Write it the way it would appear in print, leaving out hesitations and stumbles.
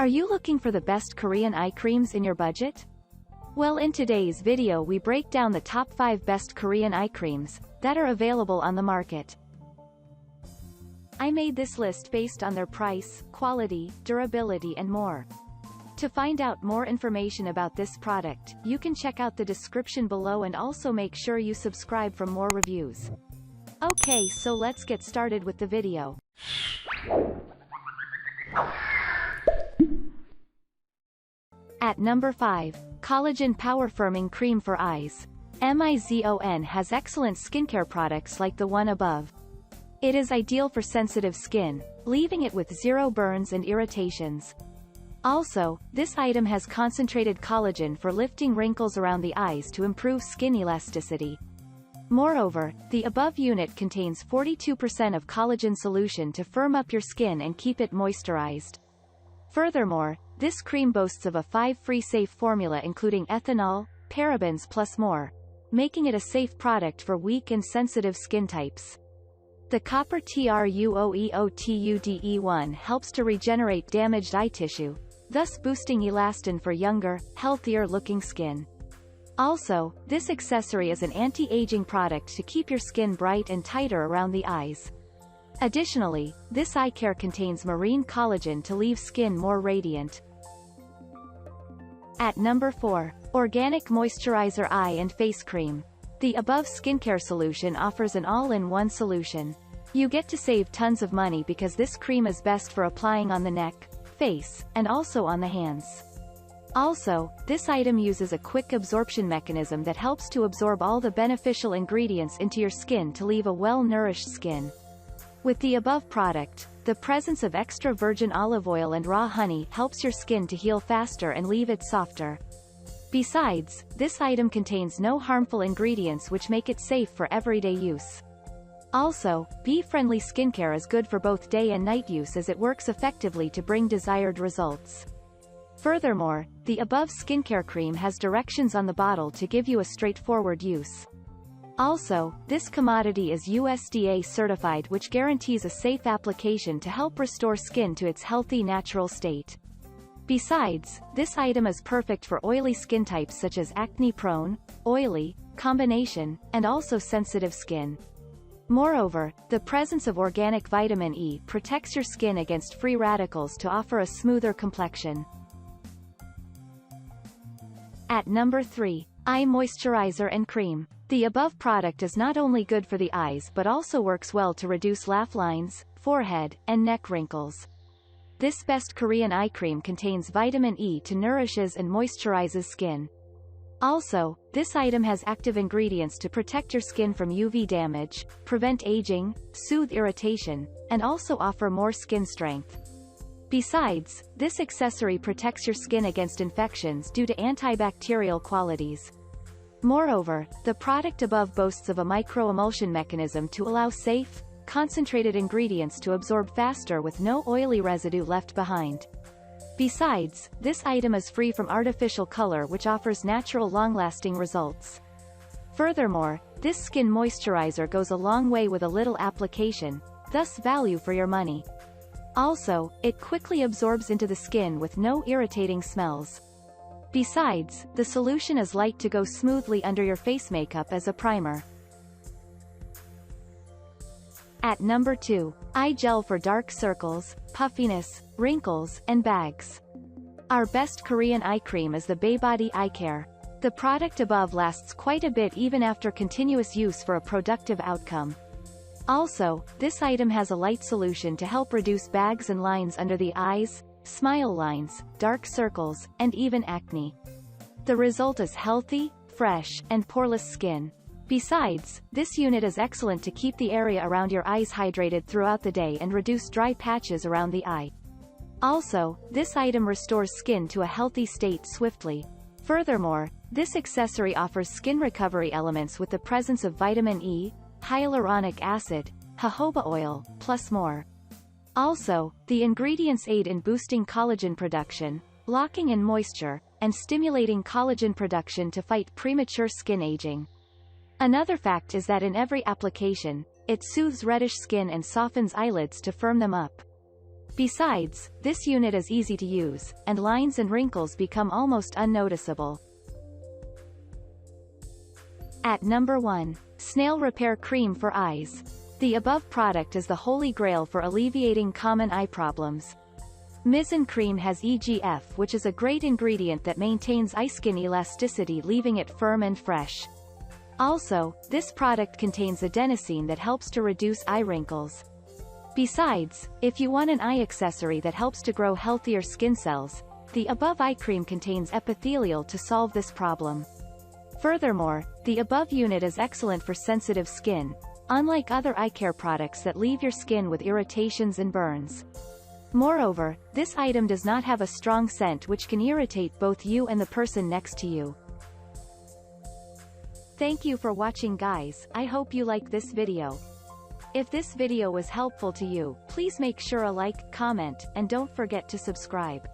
Are you looking for the best Korean eye creams in your budget? Well, in today's video we break down the top 5 best Korean eye creams that are available on the market. I made this list based on their price, quality, durability and more. To find out more information about this product, you can check out the description below and also make sure you subscribe for more reviews. Okay, so let's get started with the video. At number 5, Collagen Power Firming Cream for Eyes. Mizon has excellent skincare products like the one above. It is ideal for sensitive skin, leaving it with zero burns and irritations. Also, this item has concentrated collagen for lifting wrinkles around the eyes to improve skin elasticity. Moreover, the above unit contains 42% of collagen solution to firm up your skin and keep it moisturized. Furthermore, this cream boasts of a 5-free safe formula including ethanol, parabens plus more, making it a safe product for weak and sensitive skin types. The copper TRUOEOTUDE1 helps to regenerate damaged eye tissue, thus boosting elastin for younger, healthier-looking skin. Also, this accessory is an anti-aging product to keep your skin bright and tighter around the eyes. Additionally, this eye care contains marine collagen to leave skin more radiant. At number 4, Organic Moisturizer Eye and Face Cream. The above skincare solution offers an all-in-one solution. You get to save tons of money because this cream is best for applying on the neck, face, and also on the hands. Also, this item uses a quick absorption mechanism that helps to absorb all the beneficial ingredients into your skin to leave a well-nourished skin. With the above product, the presence of extra virgin olive oil and raw honey helps your skin to heal faster and leave it softer. Besides, this item contains no harmful ingredients which make it safe for everyday use. Also, bee-friendly skincare is good for both day and night use as it works effectively to bring desired results. Furthermore, the above skincare cream has directions on the bottle to give you a straightforward use. Also, this commodity is USDA certified, which guarantees a safe application to help restore skin to its healthy natural state. Besides, this item is perfect for oily skin types such as acne-prone, oily, combination, and also sensitive skin. Moreover, the presence of organic vitamin E protects your skin against free radicals to offer a smoother complexion. At number 3, Eye Moisturizer and Cream. The above product is not only good for the eyes but also works well to reduce laugh lines, forehead, and neck wrinkles. This best Korean eye cream contains vitamin E to nourishes and moisturizes skin. Also, this item has active ingredients to protect your skin from UV damage, prevent aging, soothe irritation, and also offer more skin strength. Besides, this accessory protects your skin against infections due to antibacterial qualities. Moreover, the product above boasts of a microemulsion mechanism to allow safe, concentrated ingredients to absorb faster with no oily residue left behind. Besides, this item is free from artificial color which offers natural long-lasting results. Furthermore, this skin moisturizer goes a long way with a little application, thus value for your money. Also, it quickly absorbs into the skin with no irritating smells. Besides, the solution is light to go smoothly under your face makeup as a primer. At number 2, Eye Gel for Dark Circles, Puffiness, Wrinkles, and Bags. Our best Korean eye cream is the Baebody Eye Care. The product above lasts quite a bit even after continuous use for a productive outcome. Also, this item has a light solution to help reduce bags and lines under the eyes, smile lines, dark circles, and even acne. The result is healthy, fresh, and poreless skin. Besides, this unit is excellent to keep the area around your eyes hydrated throughout the day and reduce dry patches around the eye. Also, this item restores skin to a healthy state swiftly. Furthermore, this accessory offers skin recovery elements with the presence of vitamin E, hyaluronic acid, jojoba oil, plus more. Also, the ingredients aid in boosting collagen production, locking in moisture, and stimulating collagen production to fight premature skin aging. Another fact is that in every application, it soothes reddish skin and softens eyelids to firm them up. Besides, this unit is easy to use, and lines and wrinkles become almost unnoticeable. At number 1. Snail Repair Cream for Eyes. The above product is the holy grail for alleviating common eye problems. Mizzen Cream has EGF, which is a great ingredient that maintains eye skin elasticity, leaving it firm and fresh. Also, this product contains adenosine that helps to reduce eye wrinkles. Besides, if you want an eye accessory that helps to grow healthier skin cells, the above eye cream contains epithelial to solve this problem. Furthermore, the above unit is excellent for sensitive skin, unlike other eye care products that leave your skin with irritations and burns. Moreover, this item does not have a strong scent which can irritate both you and the person next to you. Thank you for watching, guys. I hope you like this video. If this video was helpful to you, please make sure a like, comment, and don't forget to subscribe.